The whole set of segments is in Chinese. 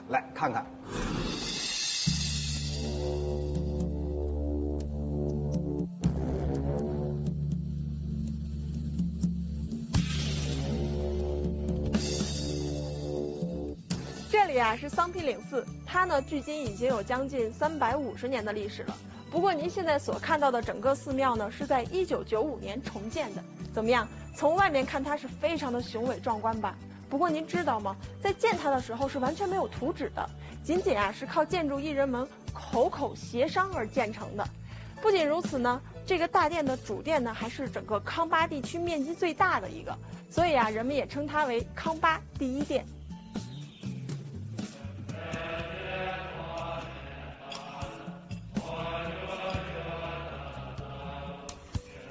来看看。这里啊是桑皮岭寺，它呢距今已经有将近350年的历史了。不过您现在所看到的整个寺庙呢，是在1995年重建的。怎么样？从外面看它是非常的雄伟壮观吧？不过您知道吗？在建它的时候是完全没有图纸的，仅仅啊是靠建筑艺人们口协商而建成的。不仅如此呢，这个大殿的主殿呢还是整个康巴地区面积最大的一个，所以啊人们也称它为康巴第一殿。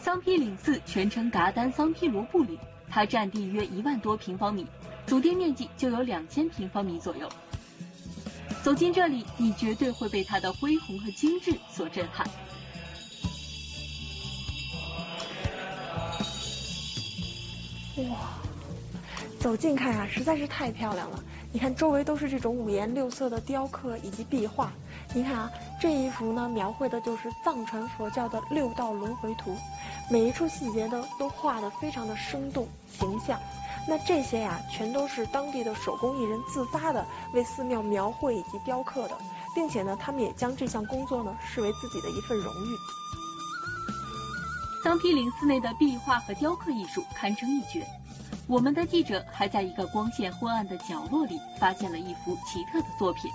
桑皮岭寺全称噶丹桑皮罗布岭，它占地约1万多平方米，主殿面积就有2000平方米左右。走进这里，你绝对会被它的恢宏和精致所震撼。哇，走近看啊，实在是太漂亮了。你看周围都是这种五颜六色的雕刻以及壁画。您看啊，这一幅呢描绘的就是藏传佛教的6道轮回图，每一处细节呢都画得非常的生动形象。那这些呀，全都是当地的手工艺人自发的为寺庙描绘以及雕刻的，并且呢，他们也将这项工作呢视为自己的一份荣誉。桑皮岭寺内的壁画和雕刻艺术堪称一绝。我们的记者还在一个光线昏暗的角落里发现了一幅奇特的作品。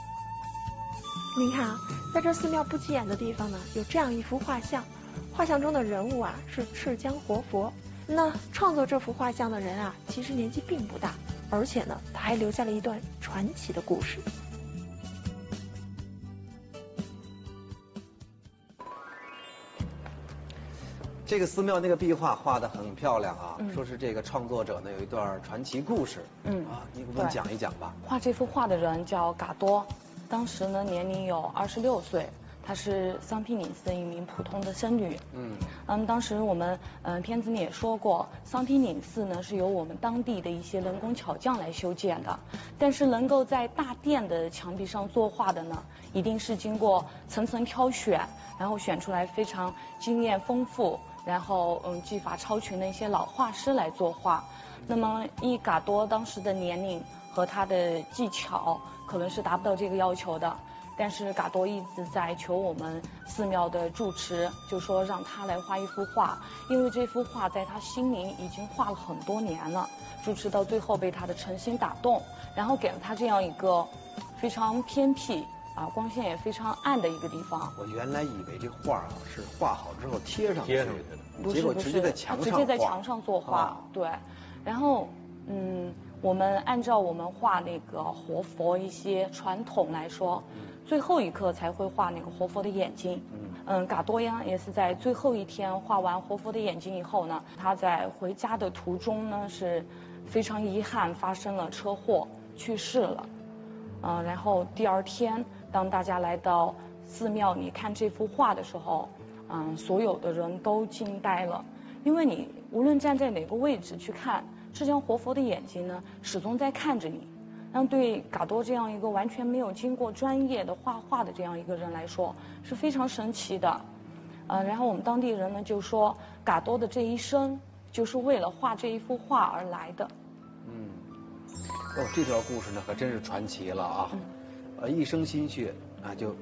您看啊，在这寺庙不起眼的地方呢，有这样一幅画像，画像中的人物啊是赤江活佛。那创作这幅画像的人啊，其实年纪并不大，而且呢，他还留下了一段传奇的故事。这个寺庙那个壁画画得很漂亮啊，说是这个创作者呢有一段传奇故事。你给我们讲一讲吧。画这幅画的人叫噶多，当时呢年龄有26岁，她是桑皮岭寺的一名普通的僧侣。当时我们片子里也说过，桑皮岭寺呢是由我们当地的一些人工巧匠来修建的，但是能够在大殿的墙壁上作画的呢，一定是经过层层挑选，然后选出来非常经验丰富，然后技法超群的一些老画师来作画。那么以噶多当时的年龄和他的技巧，可能是达不到这个要求的。但是噶多一直在求我们寺庙的住持，就说让他来画一幅画，因为这幅画在他心里已经画了很多年了。住持到最后被他的诚心打动，然后给了他这样一个非常偏僻光线也非常暗的一个地方。我原来以为这画啊是画好之后贴上去的，不是结果直接在墙上画，直接在墙上作画。对，然后我们按照我们画那个活佛一些传统来说，最后一刻才会画那个活佛的眼睛。噶多央也是在最后一天画完活佛的眼睛以后呢，他在回家的途中呢是非常遗憾发生了车祸去世了。然后第二天当大家来到寺庙里看这幅画的时候，所有的人都惊呆了，因为你无论站在哪个位置去看，赤江活佛的眼睛呢始终在看着你。那对噶多这样一个完全没有经过专业的画画的这样一个人来说是非常神奇的。然后我们当地人呢就说，噶多的这一生就是为了画这一幅画而来的。这条故事呢可真是传奇了啊！一生心血就